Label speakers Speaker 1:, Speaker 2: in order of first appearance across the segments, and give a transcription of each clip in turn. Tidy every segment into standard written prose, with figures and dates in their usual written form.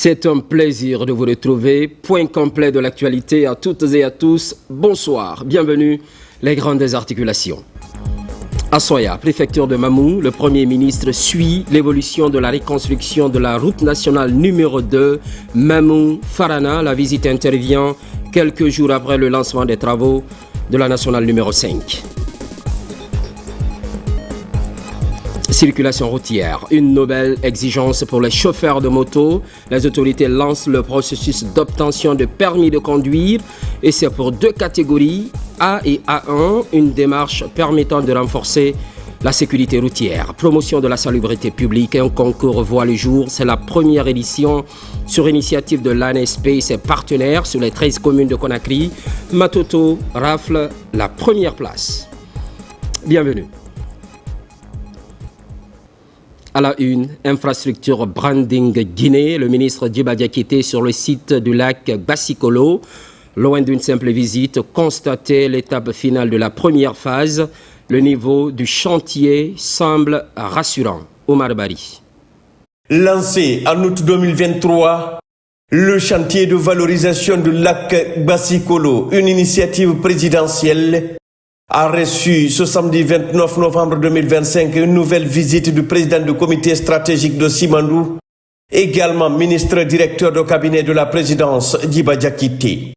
Speaker 1: C'est un plaisir de vous retrouver. Point complet de l'actualité à toutes et à tous. Bonsoir, bienvenue, les grandes articulations. À Soya, préfecture de Mamou, le Premier ministre suit l'évolution de la reconstruction de la route nationale numéro 2, Mamou-Farana. La visite intervient quelques jours après le lancement des travaux de la nationale numéro 5. Circulation routière, une nouvelle exigence pour les chauffeurs de moto. Les autorités lancent le processus d'obtention de permis de conduire et c'est pour deux catégories, A et A1, une démarche permettant de renforcer la sécurité routière. Promotion de la salubrité publique, un concours voit le jour. C'est la première édition sur initiative de l'ANSP et ses partenaires sur les 13 communes de Conakry. Matoto rafle la première place. Bienvenue. À la une, infrastructure branding Guinée, le ministre Djiba Diakité sur le site du lac Bassikolo. Loin d'une simple visite, constater l'étape finale de la première phase. Le niveau du chantier semble rassurant. Omar Bari.
Speaker 2: Lancé en août 2023, le chantier de valorisation du lac Bassikolo, une initiative présidentielle, a reçu ce samedi 29 novembre 2025 une nouvelle visite du président du comité stratégique de Simandou, également ministre directeur de cabinet de la présidence Djiba Diakité.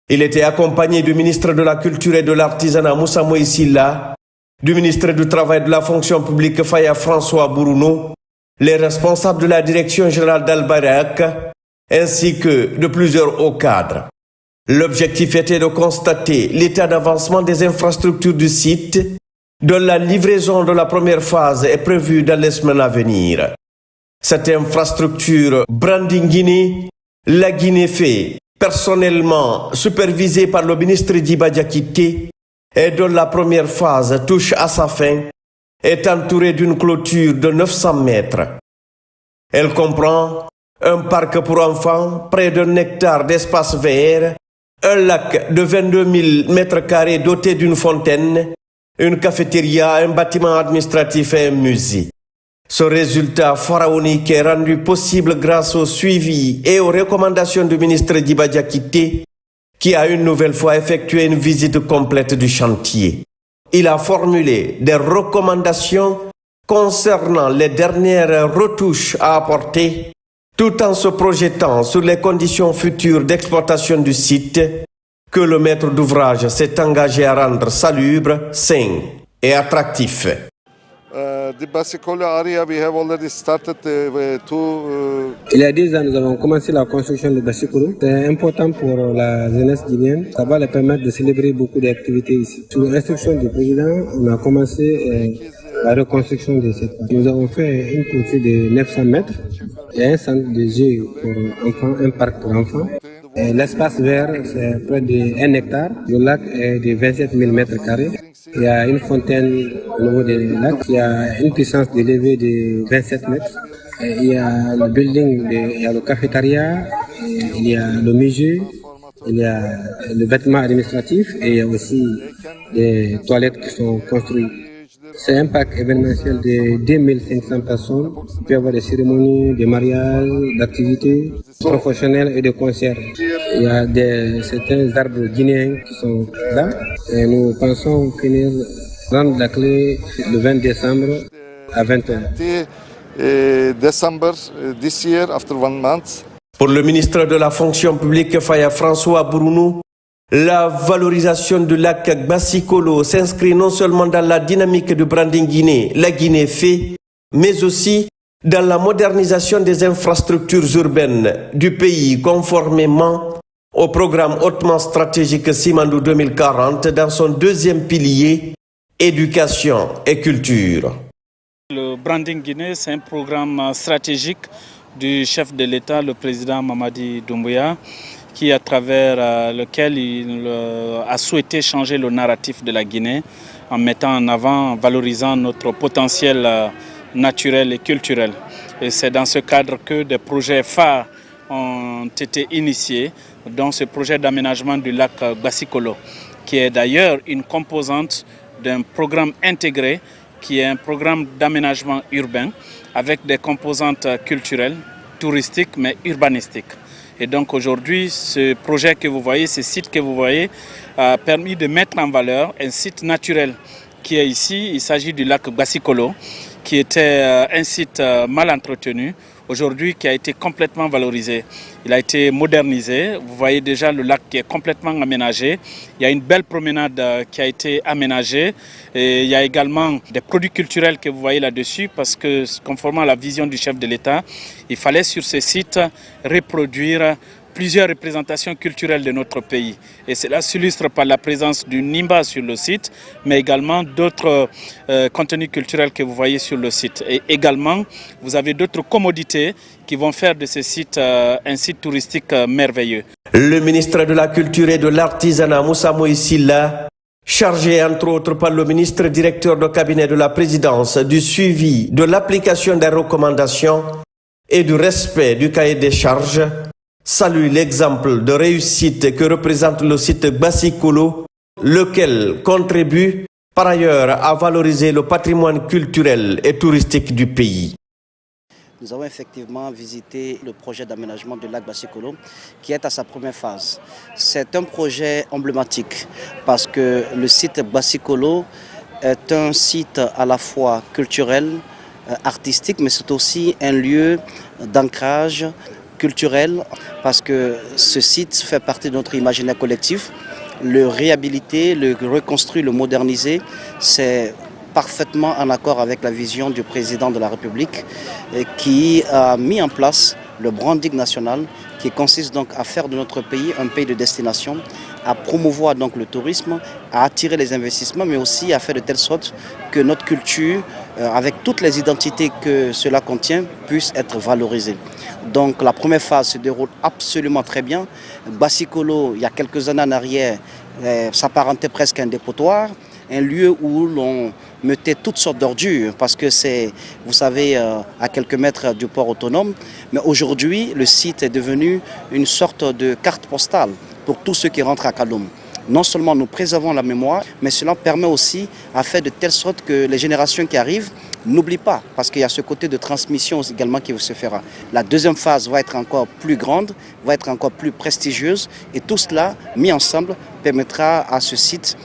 Speaker 2: Il était accompagné du ministre de la Culture et de l'Artisanat Moussa Moïsila, du ministre du Travail et de la Fonction publique Faya François Bourounou, les responsables de la direction générale d'Al-Barak, ainsi que de plusieurs hauts cadres. L'objectif était de constater l'état d'avancement des infrastructures du site, dont la livraison de la première phase est prévue dans les semaines à venir. Cette infrastructure Branding Guinée, la Guinée fait, personnellement supervisée par le ministre Djiba Diakité, et dont la première phase touche à sa fin, est entourée d'une clôture de 900 mètres. Elle comprend un parc pour enfants, près d'un hectare d'espace vert, un lac de 22 000 mètres carrés doté d'une fontaine, une cafétéria, un bâtiment administratif et un musée. Ce résultat pharaonique est rendu possible grâce au suivi et aux recommandations du ministre Djiba Diakité, qui a une nouvelle fois effectué une visite complète du chantier. Il a formulé des recommandations concernant les dernières retouches à apporter, tout en se projetant sur les conditions futures d'exploitation du site que le maître d'ouvrage s'est engagé à rendre salubre, sain et attractif.
Speaker 3: Il
Speaker 4: y a 10 ans, nous avons commencé la construction de Bassikolo. C'est important pour la jeunesse guinéenne. Ça va leur permettre de célébrer beaucoup d'activités ici. Sous l'instruction du président, on a commencé la reconstruction de cette partie. Nous avons fait une clôture de 900 mètres et un centre de jeux pour enfants, un parc pour enfants. L'espace vert, c'est près d'1 hectare. Le lac est de 27 000 mètres carrés. Il y a une fontaine au niveau du lac qui a une puissance de levée de 27 mètres. Il y a le building, il y a le cafétéria, il y a le musée, il y a le bâtiment administratif et il y a aussi des toilettes qui sont construites. C'est un parc événementiel de 2500 personnes. Il peut y avoir des cérémonies, des mariages, d'activités professionnelles et de concerts. Il y a certains arbres guinéens qui sont là. Et nous pensons finir rendre la clé le 20 décembre à 20h.
Speaker 2: Pour le ministre de la Fonction publique Faya François Bourounou, la valorisation du lac Bassikolo s'inscrit non seulement dans la dynamique du branding Guinée, la Guinée fait, mais aussi dans la modernisation des infrastructures urbaines du pays conformément au programme hautement stratégique Simandou 2040 dans son deuxième pilier, éducation et culture.
Speaker 5: Le branding Guinée, c'est un programme stratégique du chef de l'État, le président Mamadi Doumbouya, qui, à travers lequel il a souhaité changer le narratif de la Guinée en mettant en avant, en valorisant notre potentiel naturel et culturel. Et c'est dans ce cadre que des projets phares ont été initiés, dont ce projet d'aménagement du lac Bassikolo, qui est d'ailleurs une composante d'un programme intégré, qui est un programme d'aménagement urbain avec des composantes culturelles, touristique, mais urbanistique. Et donc aujourd'hui, ce projet que vous voyez, ce site que vous voyez, a permis de mettre en valeur un site naturel qui est ici. Il s'agit du lac Basikolo, qui était un site mal entretenu, aujourd'hui qui a été complètement valorisé. Il a été modernisé. Vous voyez déjà le lac qui est complètement aménagé. Il y a une belle promenade qui a été aménagée. Et il y a également des produits culturels que vous voyez là-dessus parce que, conformément à la vision du chef de l'État, il fallait sur ce site reproduire plusieurs représentations culturelles de notre pays. Et cela s'illustre par la présence du Nimba sur le site, mais également d'autres contenus culturels que vous voyez sur le site. Et également, vous avez d'autres commodités qui vont faire de ce site un site touristique merveilleux.
Speaker 2: Le ministre de la Culture et de l'Artisanat, Moussa Moïsilla, chargé entre autres par le ministre directeur de cabinet de la présidence du suivi de l'application des recommandations et du respect du cahier des charges, salue l'exemple de réussite que représente le site Basikolo, lequel contribue par ailleurs à valoriser le patrimoine culturel et touristique du pays.
Speaker 3: Nous avons effectivement visité le projet d'aménagement du lac Basikolo qui est à sa première phase. C'est un projet emblématique parce que le site Basikolo est un site à la fois culturel, artistique, mais c'est aussi un lieu d'ancrage culturel parce que ce site fait partie de notre imaginaire collectif. Le réhabiliter, le reconstruire, le moderniser, c'est parfaitement en accord avec la vision du président de la République qui a mis en place le branding national qui consiste donc à faire de notre pays un pays de destination, à promouvoir donc le tourisme, à attirer les investissements, mais aussi à faire de telle sorte que notre culture, avec toutes les identités que cela contient, puisse être valorisée. Donc la première phase se déroule absolument très bien. Basikolo, il y a quelques années en arrière, s'apparentait presque à un dépotoir, un lieu où l'on mettait toutes sortes d'ordures parce que c'est, vous savez, à quelques mètres du port autonome. Mais aujourd'hui, le site est devenu une sorte de carte postale pour tous ceux qui rentrent à Kaloum. Non seulement nous préservons la mémoire, mais cela permet aussi à faire de telle sorte que les générations qui arrivent n'oublient pas, parce qu'il y a ce côté de transmission également qui se fera. La deuxième phase va être encore plus grande, va être encore plus prestigieuse, et tout cela, mis ensemble, permettra à ce site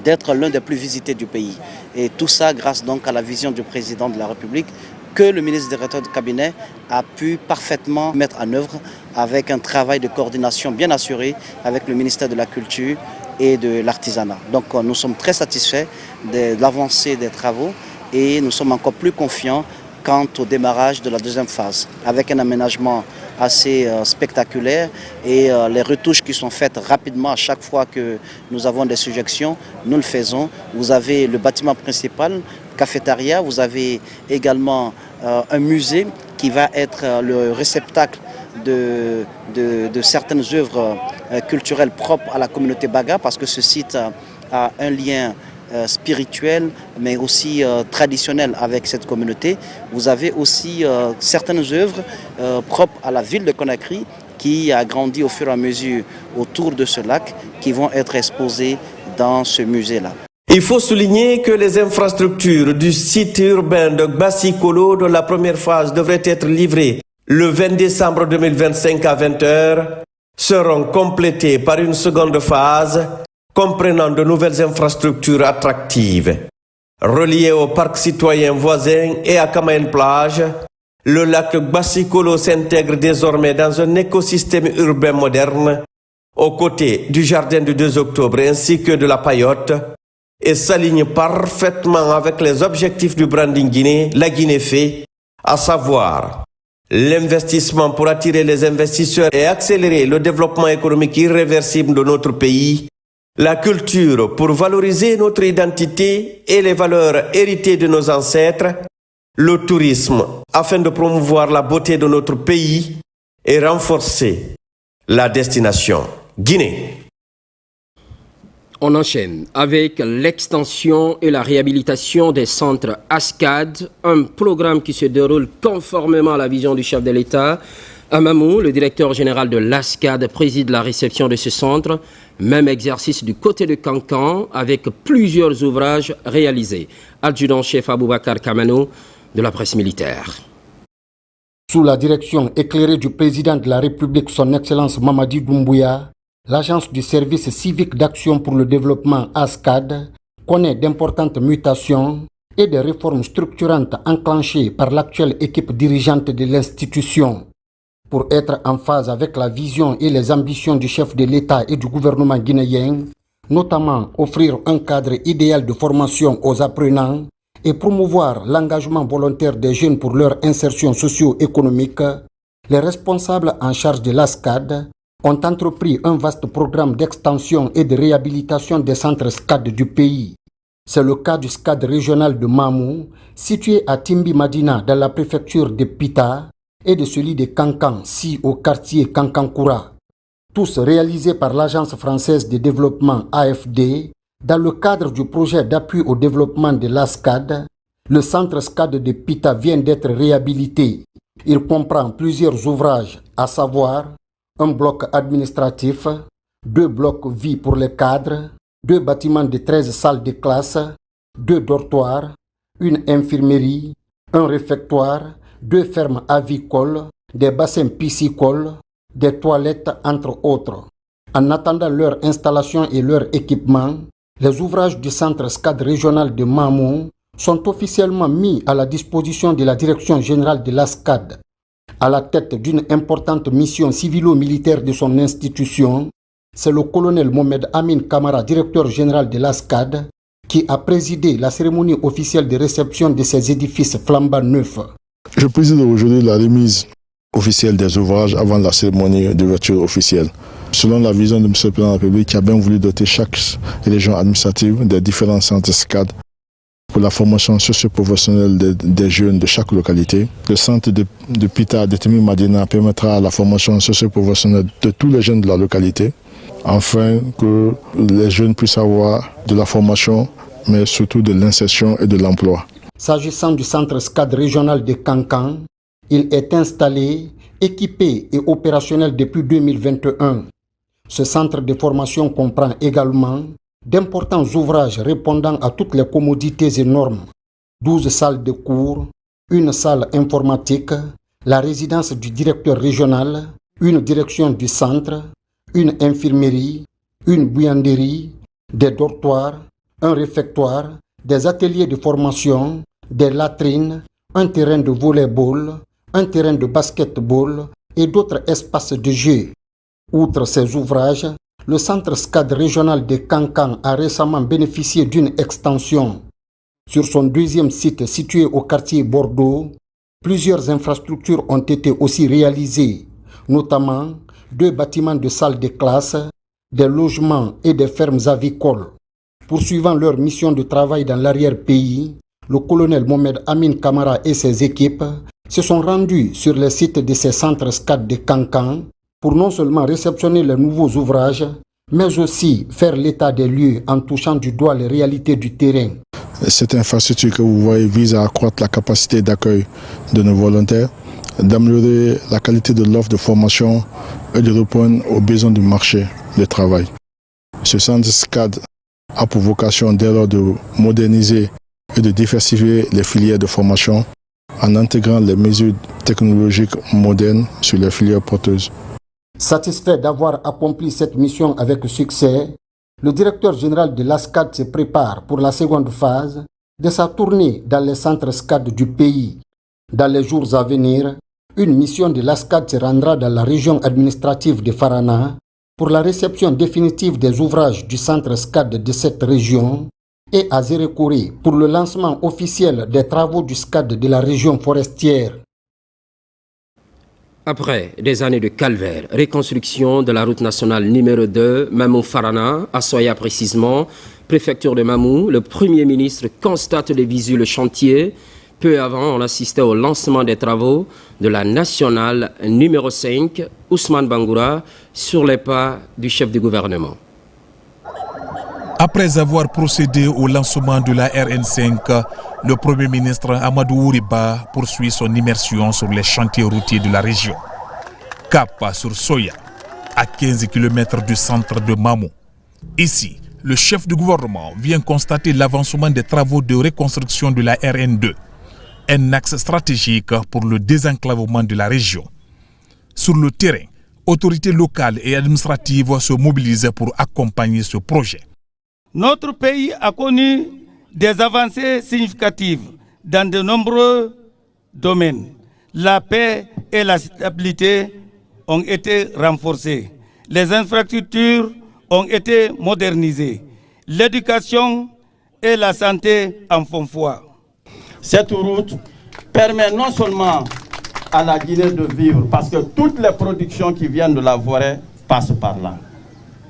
Speaker 3: d'être l'un des plus visités du pays. Et tout ça grâce donc à la vision du président de la République que le ministre directeur du cabinet a pu parfaitement mettre en œuvre avec un travail de coordination bien assuré avec le ministère de la Culture et de l'Artisanat. Donc nous sommes très satisfaits de l'avancée des travaux et nous sommes encore plus confiants quant au démarrage de la deuxième phase avec un aménagement assez spectaculaire et les retouches qui sont faites rapidement à chaque fois que nous avons des suggestions, nous le faisons. Vous avez le bâtiment principal, cafétéria, vous avez également un musée qui va être le réceptacle de certaines œuvres culturelles propres à la communauté Baga parce que ce site a un lien spirituel mais aussi traditionnel avec cette communauté. Vous avez aussi certaines œuvres propres à la ville de Conakry qui a grandi au fur et à mesure autour de ce lac qui vont être exposées dans ce musée-là.
Speaker 2: Il faut souligner que les infrastructures du site urbain de Basikolo de la première phase devraient être livrées le 20 décembre 2025 à 20 h, seront complétées par une seconde phase comprenant de nouvelles infrastructures attractives. Relié au parc citoyen voisin et à Kamaen Plage, le lac Basikolo s'intègre désormais dans un écosystème urbain moderne, aux côtés du jardin du 2 octobre ainsi que de la Payotte, et s'aligne parfaitement avec les objectifs du branding Guinée, la Guinée fait, à savoir l'investissement pour attirer les investisseurs et accélérer le développement économique irréversible de notre pays, la culture pour valoriser notre identité et les valeurs héritées de nos ancêtres, le tourisme afin de promouvoir la beauté de notre pays et renforcer la destination Guinée.
Speaker 1: On enchaîne avec l'extension et la réhabilitation des centres ASCAD, un programme qui se déroule conformément à la vision du chef de l'État. Amamou, le directeur général de l'ASCAD, préside la réception de ce centre. Même exercice du côté de Cancan avec plusieurs ouvrages réalisés. Adjudant-chef Aboubakar Kamano de la presse militaire.
Speaker 6: Sous la direction éclairée du président de la République, son Excellence Mamadi Doumbouya, l'Agence du service civique d'action pour le développement ASCAD connaît d'importantes mutations et des réformes structurantes enclenchées par l'actuelle équipe dirigeante de l'institution. Pour être en phase avec la vision et les ambitions du chef de l'État et du gouvernement guinéen, notamment offrir un cadre idéal de formation aux apprenants et promouvoir l'engagement volontaire des jeunes pour leur insertion socio-économique, les responsables en charge de l'ASCAD ont entrepris un vaste programme d'extension et de réhabilitation des centres SCAD du pays. C'est le cas du SCAD régional de Mamou, situé à Timbi Madina dans la préfecture de Pita, et de celui de Kankan, si au quartier Kankankura. Tous réalisés par l'Agence française de développement AFD, dans le cadre du projet d'appui au développement de l'ASCAD. Le centre SCAD de Pita vient d'être réhabilité. Il comprend plusieurs ouvrages, à savoir un bloc administratif, 2 blocs vie pour les cadres, 2 bâtiments de 13 salles de classe, 2 dortoirs, une infirmerie, un réfectoire, 2 fermes avicoles, des bassins piscicoles, des toilettes entre autres. En attendant leur installation et leur équipement, les ouvrages du centre SCAD régional de Mamou sont officiellement mis à la disposition de la Direction générale de l'ASCAD. À la tête d'une importante mission civilo-militaire de son institution, c'est le colonel Mohamed Amin Kamara, directeur général de l'ASCAD, qui a présidé la cérémonie officielle de réception de ces édifices flambant neufs.
Speaker 7: Je préside aujourd'hui la remise officielle des ouvrages avant la cérémonie d'ouverture officielle. Selon la vision de M. le Président de la République, qui a bien voulu doter chaque région administrative des différents centres SCAD pour la formation socio-professionnelle des jeunes de chaque localité. Le centre de Pita de Timbi Madina permettra la formation socio-professionnelle de tous les jeunes de la localité, afin que les jeunes puissent avoir de la formation, mais surtout de l'insertion et de l'emploi.
Speaker 6: S'agissant du centre SCAD régional de Kankan, il est installé, équipé et opérationnel depuis 2021. Ce centre de formation comprend également d'importants ouvrages répondant à toutes les commodités et normes. 12 salles de cours, une salle informatique, la résidence du directeur régional, une direction du centre, une infirmerie, une buanderie, des dortoirs, un réfectoire, des ateliers de formation, des latrines, un terrain de volley-ball, un terrain de basketball et d'autres espaces de jeu. Outre ces ouvrages, le centre SCAD régional de Kankan a récemment bénéficié d'une extension. Sur son deuxième site situé au quartier Bordeaux, plusieurs infrastructures ont été aussi réalisées, notamment 2 bâtiments de salles de classe, des logements et des fermes avicoles. Poursuivant leur mission de travail dans l'arrière-pays, le colonel Mohamed Amin Kamara et ses équipes se sont rendus sur les sites de ces centres SCAD de Kankan pour non seulement réceptionner les nouveaux ouvrages, mais aussi faire l'état des lieux en touchant du doigt les réalités du terrain.
Speaker 7: Cette infrastructure que vous voyez vise à accroître la capacité d'accueil de nos volontaires, d'améliorer la qualité de l'offre de formation et de répondre aux besoins du marché du travail. Ce centre SCAD a pour vocation dès lors de moderniser et de diversifier les filières de formation en intégrant les mesures technologiques modernes sur les filières porteuses.
Speaker 6: Satisfait d'avoir accompli cette mission avec succès, le directeur général de l'ASCAD se prépare pour la seconde phase de sa tournée dans les centres SCAD du pays. Dans les jours à venir, une mission de l'ASCAD se rendra dans la région administrative de Farana pour la réception définitive des ouvrages du centre SCAD de cette région et à Zérékoré pour le lancement officiel des travaux du SCAD de la région forestière.
Speaker 1: Après des années de calvaire, reconstruction de la route nationale numéro 2, Mamou-Farana, à Soya précisément, préfecture de Mamou, le Premier ministre constate de visu le chantier. Peu avant, on assistait au lancement des travaux de la nationale numéro 5, Ousmane Bangoura, sur les pas du chef du gouvernement.
Speaker 8: Après avoir procédé au lancement de la RN5, le Premier ministre Amadou Ouriba poursuit son immersion sur les chantiers routiers de la région. Cap sur Soya, à 15 km du centre de Mamou. Ici, le chef du gouvernement vient constater l'avancement des travaux de reconstruction de la RN2. un axe stratégique pour le désenclavement de la région. Sur le terrain, autorités locales et administratives se mobilisent pour accompagner ce projet.
Speaker 9: Notre pays a connu des avancées significatives dans de nombreux domaines. La paix et la stabilité ont été renforcées. Les infrastructures ont été modernisées. L'éducation et la santé en font foi. Cette route permet non seulement à la Guinée de vivre, parce que toutes les productions qui viennent de la forêt passent par là.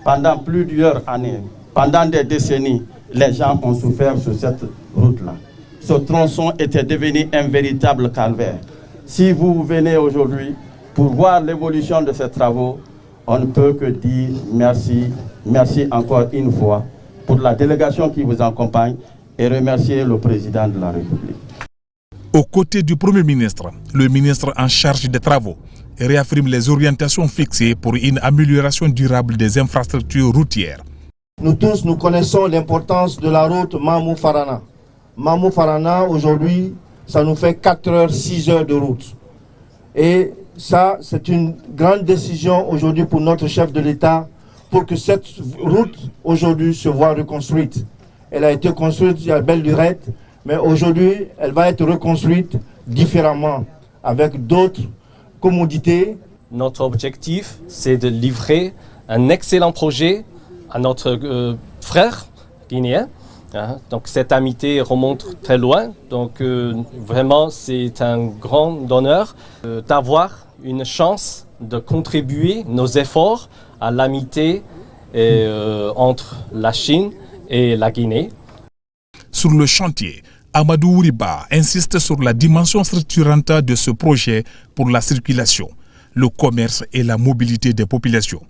Speaker 9: Pendant plusieurs années, pendant des décennies, les gens ont souffert sur cette route-là. Ce tronçon était devenu un véritable calvaire. Si vous venez aujourd'hui pour voir l'évolution de ces travaux, on ne peut que dire merci, merci encore une fois pour la délégation qui vous accompagne et remercier le président de la République.
Speaker 8: Aux côtés du Premier ministre, le ministre en charge des travaux réaffirme les orientations fixées pour une amélioration durable des infrastructures routières.
Speaker 10: Nous tous, nous connaissons l'importance de la route Mamou-Farana. Mamou-Farana, aujourd'hui, ça nous fait 4 heures, 6 heures de route. Et ça, c'est une grande décision aujourd'hui pour notre chef de l'État, pour que cette route, aujourd'hui, se voit reconstruite. Elle a été construite à belle lurette, mais aujourd'hui, elle va être reconstruite différemment, avec d'autres commodités.
Speaker 11: Notre objectif, c'est de livrer un excellent projet à notre frère guinéen. Donc cette amitié remonte très loin. Donc vraiment, c'est un grand honneur d'avoir une chance de contribuer nos efforts à l'amitié entre la Chine et la Guinée.
Speaker 8: Sur le chantier, Amadou Ouriba insiste sur la dimension structurante de ce projet pour la circulation, le commerce et la mobilité des populations.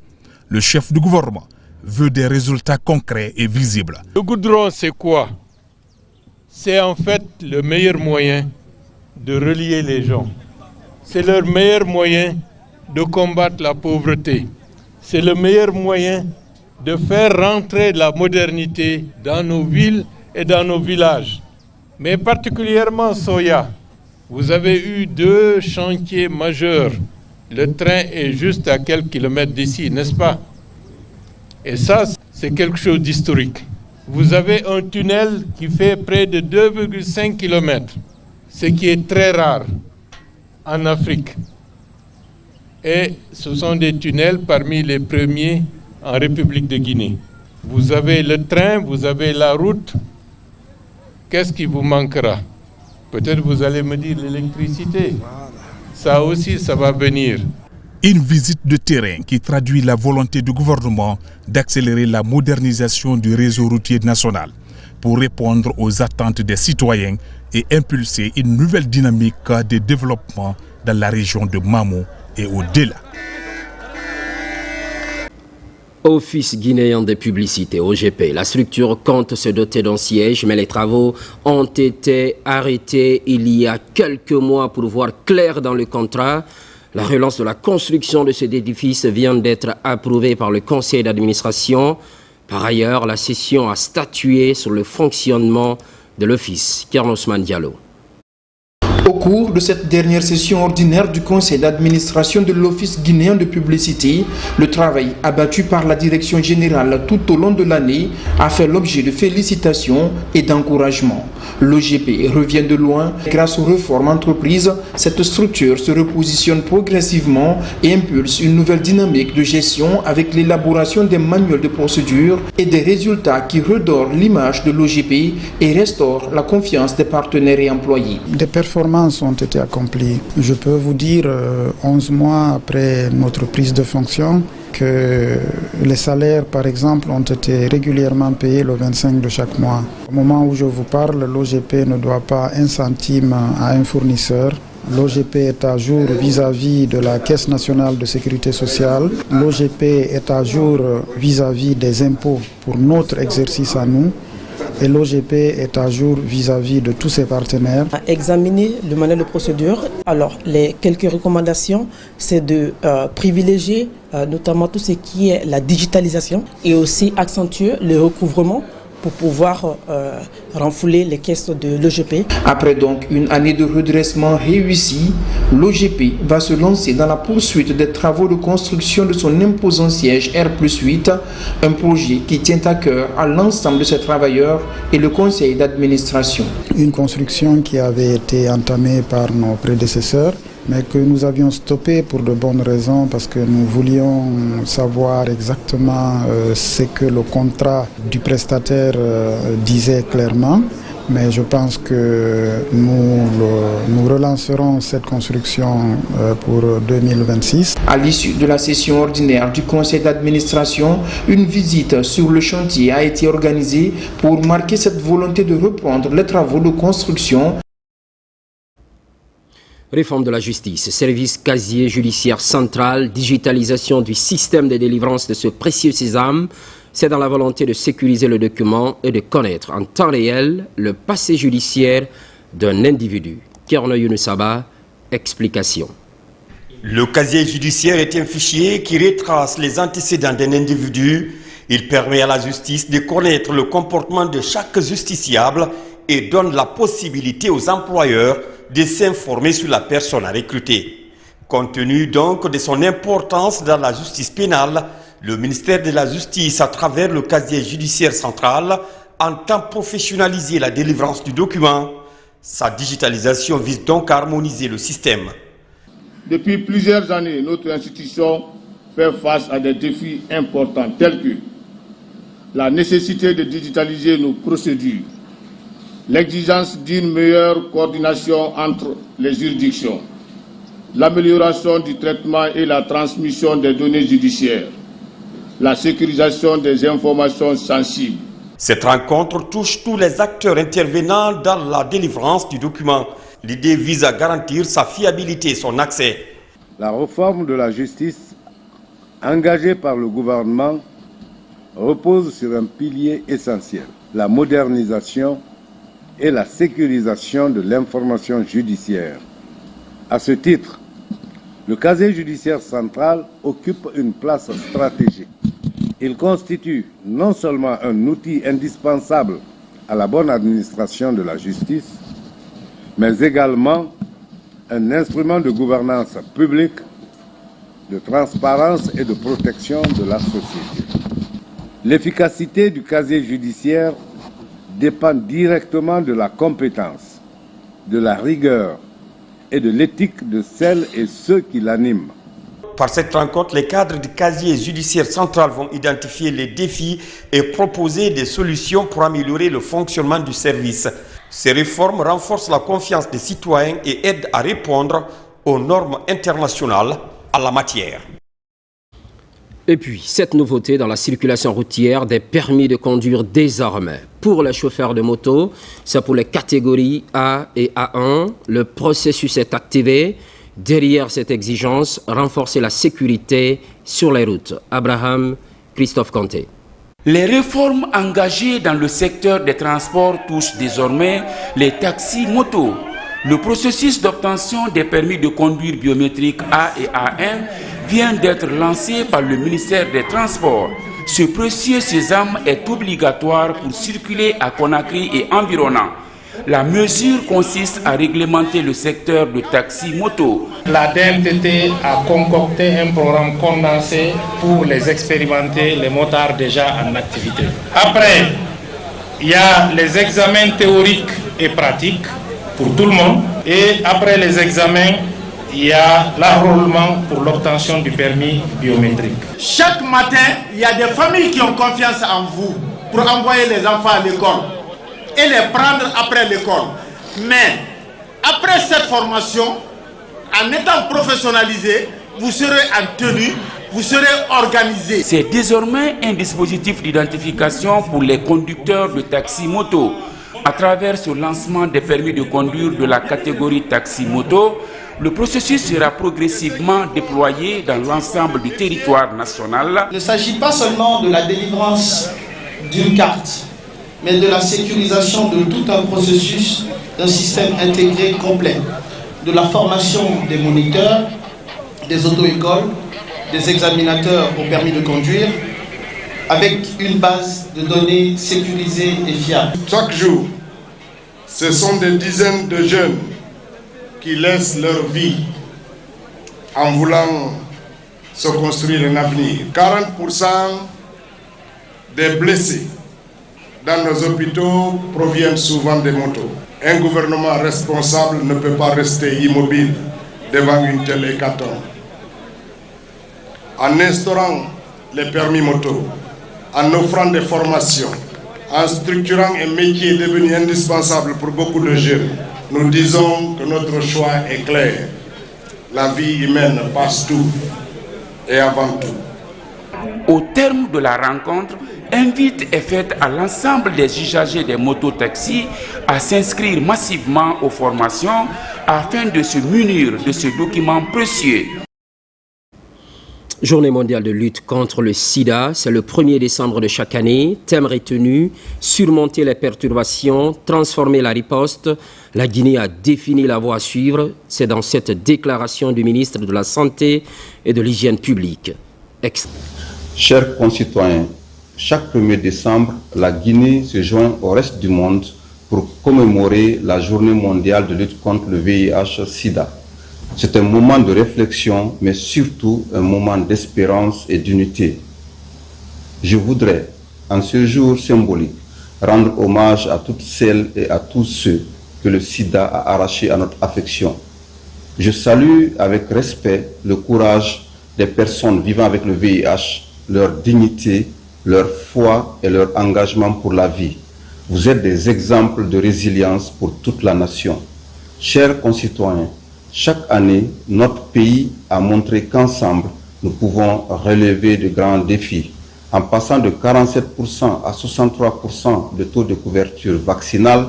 Speaker 8: Le chef du gouvernement veut des résultats concrets et visibles.
Speaker 12: Le goudron, c'est quoi? C'est en fait le meilleur moyen de relier les gens. C'est le meilleur moyen de combattre la pauvreté. C'est le meilleur moyen de faire rentrer la modernité dans nos villes et dans nos villages. Mais particulièrement Soya, vous avez eu 2 chantiers majeurs. Le train est juste à quelques kilomètres d'ici, n'est-ce pas? Et ça, c'est quelque chose d'historique. Vous avez un tunnel qui fait près de 2,5 km, ce qui est très rare en Afrique. Et ce sont des tunnels parmi les premiers en République de Guinée. Vous avez le train, vous avez la route. Qu'est-ce qui vous manquera? Peut-être vous allez me dire l'électricité. Ça aussi, ça va venir.
Speaker 8: Une visite de terrain qui traduit la volonté du gouvernement d'accélérer la modernisation du réseau routier national pour répondre aux attentes des citoyens et impulser une nouvelle dynamique de développement dans la région de Mamou et au-delà.
Speaker 1: Office guinéen de publicité, OGP. La structure compte se doter d'un siège, mais les travaux ont été arrêtés il y a quelques mois pour voir clair dans le contrat. La relance de la construction de cet édifice vient d'être approuvée par le conseil d'administration. Par ailleurs, la session a statué sur le fonctionnement de l'office. Kernosman Diallo.
Speaker 13: Au cours de cette dernière session ordinaire du conseil d'administration de l'Office guinéen de publicité, le travail abattu par la direction générale tout au long de l'année a fait l'objet de félicitations et d'encouragements. L'OGP revient de loin. Grâce aux réformes entreprises, cette structure se repositionne progressivement et impulse une nouvelle dynamique de gestion avec l'élaboration des manuels de procédure et des résultats qui redorent l'image de l'OGP et restaurent la confiance des partenaires et employés.
Speaker 14: Des performances ont été accomplies. Je peux vous dire, 11 mois après notre prise de fonction, que les salaires, par exemple, ont été régulièrement payés le 25 de chaque mois. Au moment où je vous parle, l'OGP ne doit pas un centime à un fournisseur. L'OGP est à jour vis-à-vis de la Caisse nationale de sécurité sociale. L'OGP est à jour vis-à-vis des impôts pour notre exercice à nous. Et l'OGP est à jour vis-à-vis de tous ses partenaires.
Speaker 15: Examiner le manuel de procédure. Alors, les quelques recommandations, c'est de privilégier notamment tout ce qui est la digitalisation et aussi accentuer le recouvrement pour pouvoir renflouer les caisses de l'OGP.
Speaker 13: Après donc une année de redressement réussi, l'OGP va se lancer dans la poursuite des travaux de construction de son imposant siège R+8, un projet qui tient à cœur à l'ensemble de ses travailleurs et le conseil d'administration.
Speaker 14: Une construction qui avait été entamée par nos prédécesseurs, mais que nous avions stoppé pour de bonnes raisons, parce que nous voulions savoir exactement ce que le contrat du prestataire disait clairement. Mais je pense que nous relancerons cette construction pour 2026.
Speaker 13: À l'issue de la session ordinaire du conseil d'administration, une visite sur le chantier a été organisée pour marquer cette volonté de reprendre les travaux de construction.
Speaker 1: Réforme de la justice, service casier judiciaire central, digitalisation du système de délivrance de ce précieux sésame. C'est dans la volonté de sécuriser le document et de connaître en temps réel le passé judiciaire d'un individu. Kerno Younoussaba, explication.
Speaker 16: Le casier judiciaire est un fichier qui retrace les antécédents d'un individu. Il permet à la justice de connaître le comportement de chaque justiciable et donne la possibilité aux employeurs de s'informer sur la personne à recruter. Compte tenu donc de son importance dans la justice pénale, le ministère de la Justice, à travers le casier judiciaire central, entend professionnaliser la délivrance du document. Sa digitalisation vise donc à harmoniser le système.
Speaker 17: Depuis plusieurs années, notre institution fait face à des défis importants tels que la nécessité de digitaliser nos procédures, l'exigence d'une meilleure coordination entre les juridictions, l'amélioration du traitement et la transmission des données judiciaires, la sécurisation des informations sensibles.
Speaker 16: Cette rencontre touche tous les acteurs intervenant dans la délivrance du document. L'idée vise à garantir sa fiabilité et son accès.
Speaker 18: La réforme de la justice engagée par le gouvernement repose sur un pilier essentiel, la modernisation et la sécurisation de l'information judiciaire. À ce titre, le casier judiciaire central occupe une place stratégique. Il constitue non seulement un outil indispensable à la bonne administration de la justice, mais également un instrument de gouvernance publique, de transparence et de protection de la société. L'efficacité du casier judiciaire dépend directement de la compétence, de la rigueur et de l'éthique de celles et ceux qui l'animent.
Speaker 16: Par cette rencontre, les cadres du casier judiciaire central vont identifier les défis et proposer des solutions pour améliorer le fonctionnement du service. Ces réformes renforcent la confiance des citoyens et aident à répondre aux normes internationales en la matière.
Speaker 1: Et puis, cette nouveauté dans la circulation routière des permis de conduire désormais. Pour les chauffeurs de moto, c'est pour les catégories A et A1. Le processus est activé. Derrière cette exigence, renforcer la sécurité sur les routes. Abraham Christophe Conté.
Speaker 19: Les réformes engagées dans le secteur des transports touchent désormais les taxis motos. Le processus d'obtention des permis de conduire biométriques A et A1 vient d'être lancé par le ministère des Transports. Ce précieux sésame est obligatoire pour circuler à Conakry et environnant. La mesure consiste à réglementer le secteur de taxi-moto.
Speaker 20: La DMTT a concocté un programme condensé pour les expérimenter, les motards déjà en activité. Après, il y a les examens théoriques et pratiques pour tout le monde. Et après les examens, il y a l'enrôlement pour l'obtention du permis biométrique.
Speaker 21: Chaque matin, il y a des familles qui ont confiance en vous pour envoyer les enfants à l'école et les prendre après l'école. Mais après cette formation, en étant professionnalisé, vous serez en tenue, vous serez organisé.
Speaker 19: C'est désormais un dispositif d'identification pour les conducteurs de taxi-moto. À travers ce lancement des permis de conduire de la catégorie taxi-moto, le processus sera progressivement déployé dans l'ensemble du territoire national.
Speaker 22: Il ne s'agit pas seulement de la délivrance d'une carte, mais de la sécurisation de tout un processus d'un système intégré complet, de la formation des moniteurs, des auto-écoles, des examinateurs au permis de conduire, avec une base de données sécurisée et fiable.
Speaker 17: Chaque jour, ce sont des dizaines de jeunes qui laissent leur vie en voulant se construire un avenir. 40% des blessés dans nos hôpitaux proviennent souvent des motos. Un gouvernement responsable ne peut pas rester immobile devant une telle hécatombe. En instaurant les permis moto, en offrant des formations, en structurant un métier devenu indispensable pour beaucoup de jeunes, nous disons que notre choix est clair. La vie humaine passe tout et avant tout.
Speaker 19: Au terme de la rencontre, invite est faite à l'ensemble des usagers des mototaxis à s'inscrire massivement aux formations afin de se munir de ce document précieux.
Speaker 1: Journée mondiale de lutte contre le sida, c'est le 1er décembre de chaque année. Thème retenu, surmonter les perturbations, transformer la riposte. La Guinée a défini la voie à suivre. C'est dans cette déclaration du ministre de la Santé et de l'Hygiène publique.
Speaker 4: Chers concitoyens, chaque 1er décembre, la Guinée se joint au reste du monde pour commémorer la journée mondiale de lutte contre le VIH-Sida. C'est un moment de réflexion, mais surtout un moment d'espérance et d'unité. Je voudrais, en ce jour symbolique, rendre hommage à toutes celles et à tous ceux que le sida a arrachés à notre affection. Je salue avec respect le courage des personnes vivant avec le VIH, leur dignité, leur foi et leur engagement pour la vie. Vous êtes des exemples de résilience pour toute la nation. Chers concitoyens, chaque année, notre pays a montré qu'ensemble, nous pouvons relever de grands défis. En passant de 47% à 63% de taux de couverture vaccinale,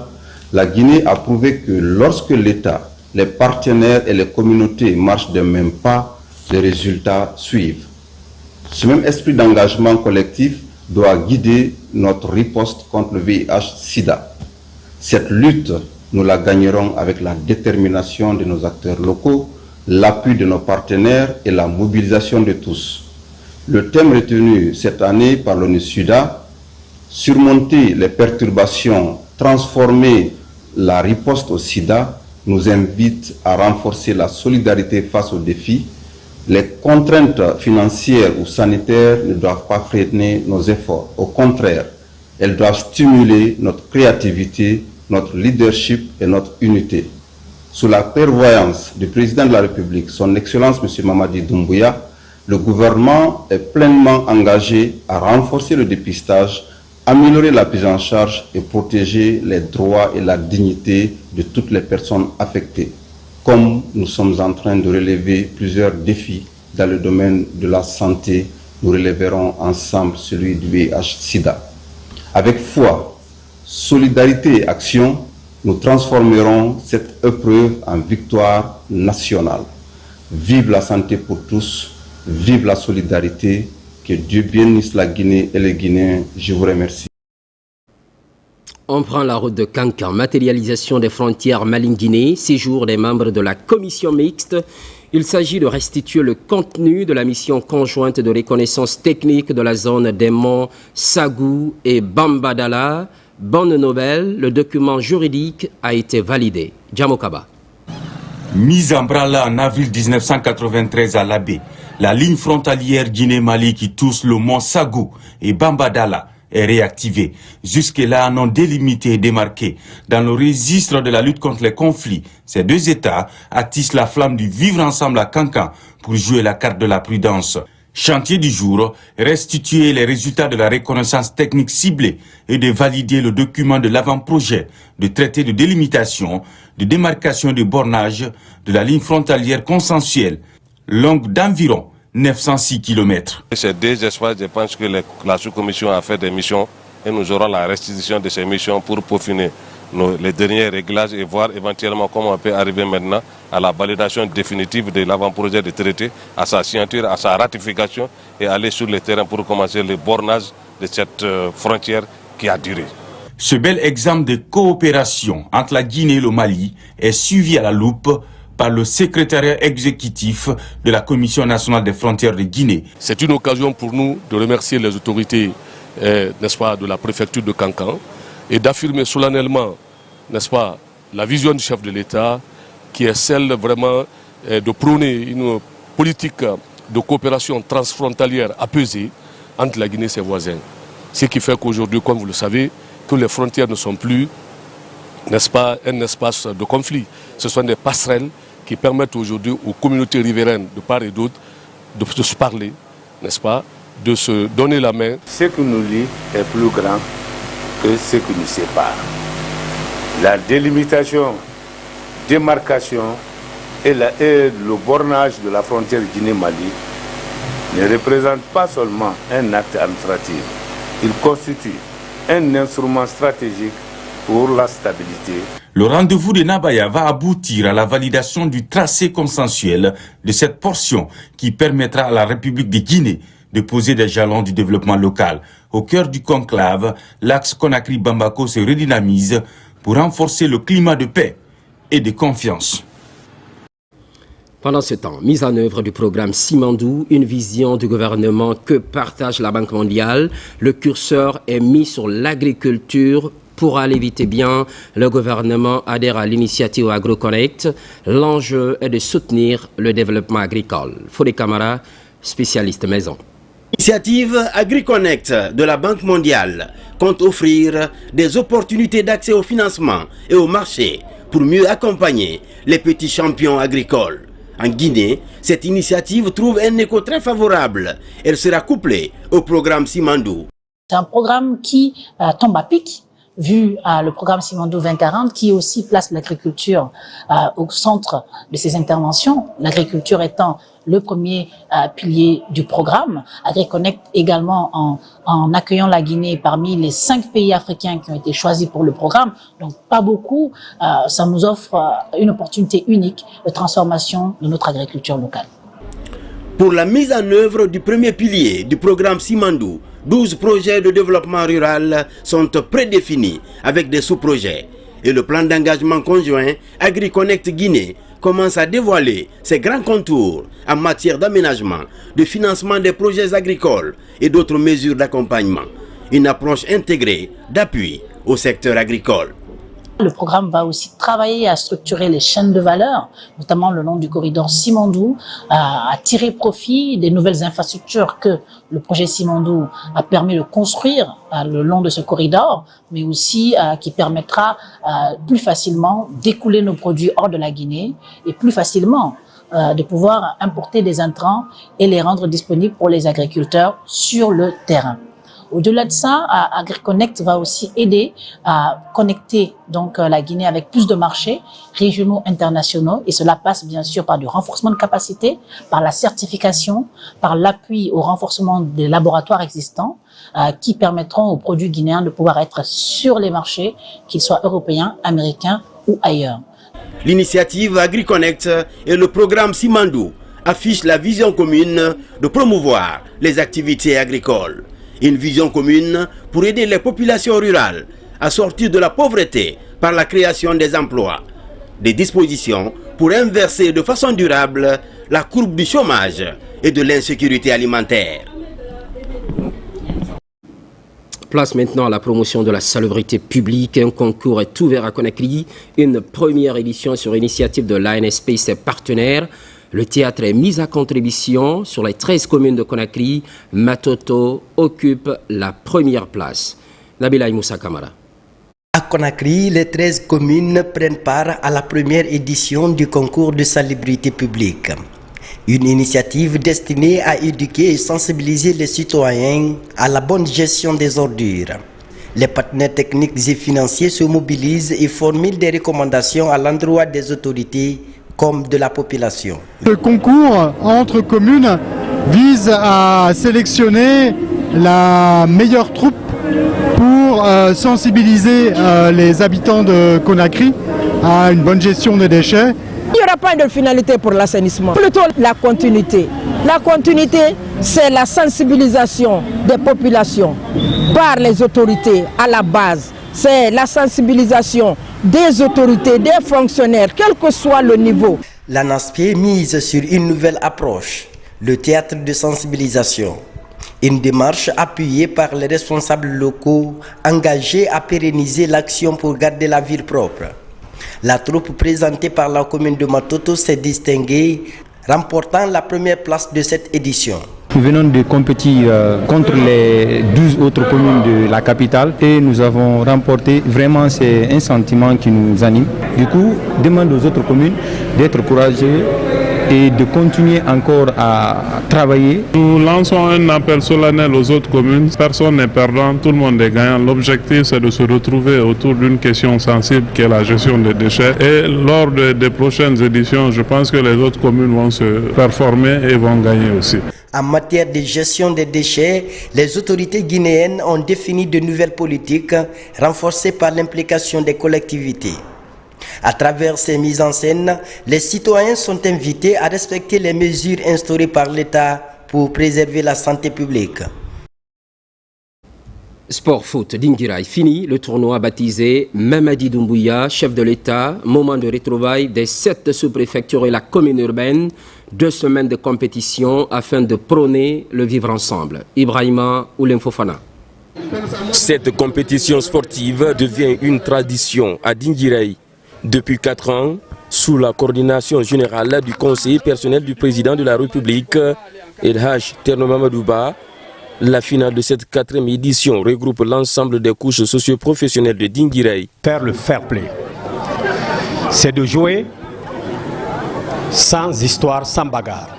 Speaker 4: la Guinée a prouvé que lorsque l'État, les partenaires et les communautés marchent de même pas, les résultats suivent. Ce même esprit d'engagement collectif doit guider notre riposte contre le VIH-Sida. Cette lutte, nous la gagnerons avec la détermination de nos acteurs locaux, l'appui de nos partenaires et la mobilisation de tous. Le thème retenu cette année par l'ONU-SIDA, surmonter les perturbations, transformer la riposte au sida, nous invite à renforcer la solidarité face aux défis. Les contraintes financières ou sanitaires ne doivent pas freiner nos efforts. Au contraire, elles doivent stimuler notre créativité, notre leadership et notre unité. Sous la clairvoyance du président de la République, son Excellence M. Mamadi Doumbouya, le gouvernement est pleinement engagé à renforcer le dépistage, améliorer la prise en charge et protéger les droits et la dignité de toutes les personnes affectées. Comme nous sommes en train de relever plusieurs défis dans le domaine de la santé, nous relèverons ensemble celui du VIH-Sida. Avec foi, solidarité et action, nous transformerons cette épreuve en victoire nationale. Vive la santé pour tous, vive la solidarité, que Dieu bénisse la Guinée et les Guinéens. Je vous remercie.
Speaker 1: On prend la route de Kankan, matérialisation des frontières Mali-Guinée, séjour des membres de la commission mixte. Il s'agit de restituer le contenu de la mission conjointe de reconnaissance technique de la zone des monts Sagou et Bambadala. Bonne nouvelle, le document juridique a été validé. Djamokaba.
Speaker 5: Mise en branle en avril 1993 à l'Abbé, la ligne frontalière Guinée-Mali qui touche le mont Sagou et Bambadala est réactivée. Jusque-là, non délimité et démarqué. Dans le registre de la lutte contre les conflits, ces deux États attissent la flamme du vivre ensemble à Kankan pour jouer la carte de la prudence. Chantier du jour, restituer les résultats de la reconnaissance technique ciblée et de valider le document de l'avant-projet de traité de délimitation, de démarcation de bornage de la ligne frontalière consensuelle, longue d'environ 906 km.
Speaker 23: Ces deux espaces, je pense que la sous-commission a fait des missions et nous aurons la restitution de ces missions pour peaufiner les derniers réglages et voir éventuellement comment on peut arriver maintenant à la validation définitive de l'avant-projet de traité, à sa signature, à sa ratification et aller sur le terrain pour commencer le bornage de cette frontière qui a duré.
Speaker 5: Ce bel exemple de coopération entre la Guinée et le Mali est suivi à la loupe par le secrétariat exécutif de la Commission nationale des frontières de Guinée.
Speaker 24: C'est une occasion pour nous de remercier les autorités
Speaker 23: n'est-ce pas, de la préfecture de Kankan, et d'affirmer solennellement, n'est-ce pas, la vision du chef de l'État, qui est celle vraiment de prôner une politique de coopération transfrontalière apaisée entre la Guinée et ses voisins. Ce qui fait qu'aujourd'hui, comme vous le savez, que les frontières ne sont plus, n'est-ce pas, un espace de conflit. Ce sont des passerelles qui permettent aujourd'hui aux communautés riveraines de part et d'autre de se parler, n'est-ce pas, de se donner la main.
Speaker 18: Ce qui nous lie est plus grand que ce qui nous sépare. La délimitation, démarcation et le bornage de la frontière Guinée-Mali ne représente pas seulement un acte administratif, il constitue un instrument stratégique pour la stabilité.
Speaker 5: Le rendez-vous de Nabaya va aboutir à la validation du tracé consensuel de cette portion qui permettra à la République de Guinée de poser des jalons du développement local. Au cœur du conclave, l'axe Conakry-Bamako se redynamise pour renforcer le climat de paix et de confiance.
Speaker 1: Pendant ce temps, mise en œuvre du programme Simandou, une vision du gouvernement que partage la Banque mondiale, le curseur est mis sur l'agriculture. Pour aller vite et bien, le gouvernement adhère à l'initiative AgroConnect. L'enjeu est de soutenir le développement agricole. Fodé Camara, spécialiste maison.
Speaker 2: L'initiative AgriConnect de la Banque mondiale compte offrir des opportunités d'accès au financement et au marché pour mieux accompagner les petits champions agricoles. En Guinée, cette initiative trouve un écho très favorable. Elle sera couplée au programme Simandou.
Speaker 3: C'est un programme qui tombe à pic, vu le programme Simandou 2040, qui aussi place l'agriculture au centre de ses interventions, l'agriculture étant le premier pilier du programme. AgriConnect également en accueillant la Guinée parmi les 5 pays africains qui ont été choisis pour le programme, donc pas beaucoup, ça nous offre une opportunité unique de transformation de notre agriculture locale.
Speaker 2: Pour la mise en œuvre du premier pilier du programme Simandou, 12 projets de développement rural sont prédéfinis avec des sous-projets. Et le plan d'engagement conjoint AgriConnect Guinée commence à dévoiler ses grands contours en matière d'aménagement, de financement des projets agricoles et d'autres mesures d'accompagnement. Une approche intégrée d'appui au secteur agricole.
Speaker 3: Le programme va aussi travailler à structurer les chaînes de valeur, notamment le long du corridor Simandou, à tirer profit des nouvelles infrastructures que le projet Simandou a permis de construire le long de ce corridor, mais aussi qui permettra plus facilement d'écouler nos produits hors de la Guinée et plus facilement de pouvoir importer des intrants et les rendre disponibles pour les agriculteurs sur le terrain. Au-delà de ça, AgriConnect va aussi aider à connecter donc la Guinée avec plus de marchés régionaux, internationaux, et cela passe bien sûr par du renforcement de capacité, par la certification, par l'appui au renforcement des laboratoires existants qui permettront aux produits guinéens de pouvoir être sur les marchés, qu'ils soient européens, américains ou ailleurs.
Speaker 2: L'initiative AgriConnect et le programme Simandou affichent la vision commune de promouvoir les activités agricoles. Une vision commune pour aider les populations rurales à sortir de la pauvreté par la création des emplois. Des dispositions pour inverser de façon durable la courbe du chômage et de l'insécurité alimentaire.
Speaker 1: Place maintenant à la promotion de la salubrité publique. Un concours est ouvert à Conakry. Une première édition sur initiative de l'ANSP et ses partenaires. Le théâtre est mis à contribution sur les 13 communes de Conakry. Matoto occupe la première place. Nabila Moussa Kamara.
Speaker 7: À Conakry, les 13 communes prennent part à la première édition du concours de salubrité publique. Une initiative destinée à éduquer et sensibiliser les citoyens à la bonne gestion des ordures. Les partenaires techniques et financiers se mobilisent et formulent des recommandations à l'endroit des autorités comme de la population.
Speaker 24: Ce concours entre communes vise à sélectionner la meilleure troupe pour sensibiliser les habitants de Conakry à une bonne gestion des déchets.
Speaker 25: Il n'y aura pas de finalité pour l'assainissement, plutôt la continuité. La continuité, c'est la sensibilisation des populations par les autorités à la base. C'est la sensibilisation des autorités, des fonctionnaires, quel que soit le niveau.
Speaker 7: L'ANSP mise sur une nouvelle approche, le théâtre de sensibilisation. Une démarche appuyée par les responsables locaux engagés à pérenniser l'action pour garder la ville propre. La troupe présentée par la commune de Matoto s'est distinguée, remportant la première place de cette édition.
Speaker 6: Nous venons de compétir contre les 12 autres communes de la capitale et nous avons remporté. Vraiment, c'est un sentiment qui nous anime. Du coup, demande aux autres communes d'être courageux et de continuer encore à travailler.
Speaker 9: Nous lançons un appel solennel aux autres communes. Personne n'est perdant, tout le monde est gagnant. L'objectif, c'est de se retrouver autour d'une question sensible qui est la gestion des déchets. Et lors des prochaines éditions, je pense que les autres communes vont se performer et vont gagner aussi.
Speaker 7: En matière de gestion des déchets, les autorités guinéennes ont défini de nouvelles politiques renforcées par l'implication des collectivités. À travers ces mises en scène, les citoyens sont invités à respecter les mesures instaurées par l'État pour préserver la santé publique.
Speaker 1: Sport foot d'Ingira est fini. Le tournoi baptisé Mamadi Doumbouya, chef de l'État, moment de retrouvailles des 7 sous-préfectures et la commune urbaine. 2 semaines de compétition afin de prôner le vivre ensemble. Ibrahima Oulem Fofana.
Speaker 10: Cette compétition sportive devient une tradition à Dinguiraï. Depuis 4 ans, sous la coordination générale du conseiller personnel du président de la République, El Hadj Terno Mamadouba, la finale de cette 4e édition regroupe l'ensemble des couches socio-professionnelles de Dinguiraï.
Speaker 11: Faire le fair play, c'est de jouer sans histoire, sans bagarre.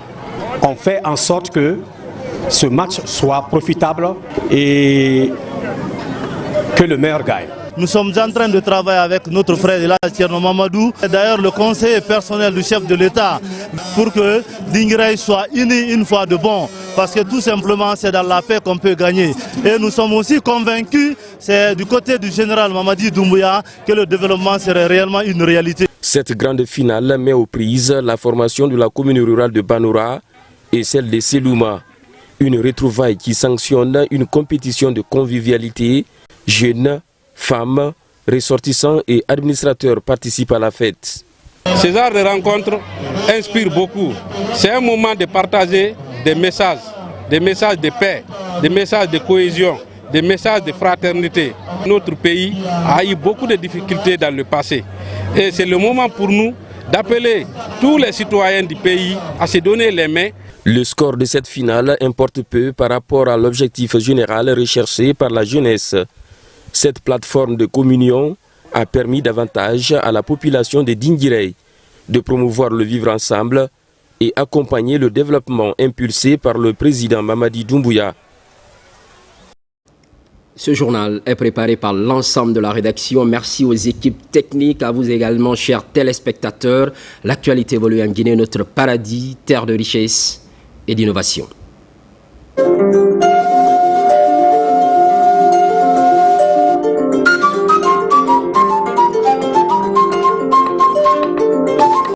Speaker 11: On fait en sorte que ce match soit profitable et que le meilleur gagne.
Speaker 12: Nous sommes en train de travailler avec notre frère El Hadj Terno Mamadou, et d'ailleurs le conseiller personnel du chef de l'État, pour que Dinguiraï soit uni une fois de bon. Parce que tout simplement c'est dans la paix qu'on peut gagner. Et nous sommes aussi convaincus, c'est du côté du général Mamadi Doumbouya, que le développement serait réellement une réalité.
Speaker 10: Cette grande finale met aux prises la formation de la commune rurale de Banoura et celle de Selouma. Une retrouvaille qui sanctionne une compétition de convivialité. Jeunes, femmes, ressortissants et administrateurs participent à la fête.
Speaker 26: Ce genre de rencontre inspire beaucoup. C'est un moment de partager des messages de paix, des messages de cohésion, des messages de fraternité. Notre pays a eu beaucoup de difficultés dans le passé. Et c'est le moment pour nous d'appeler tous les citoyens du pays à se donner les mains.
Speaker 10: Le score de cette finale importe peu par rapport à l'objectif général recherché par la jeunesse. Cette plateforme de communion a permis davantage à la population de Dinguiraï de promouvoir le vivre ensemble et accompagner le développement impulsé par le président Mamadi Doumbouya.
Speaker 1: Ce journal est préparé par l'ensemble de la rédaction. Merci aux équipes techniques, à vous également, chers téléspectateurs. L'actualité évolue en Guinée, notre paradis, terre de richesse et d'innovation.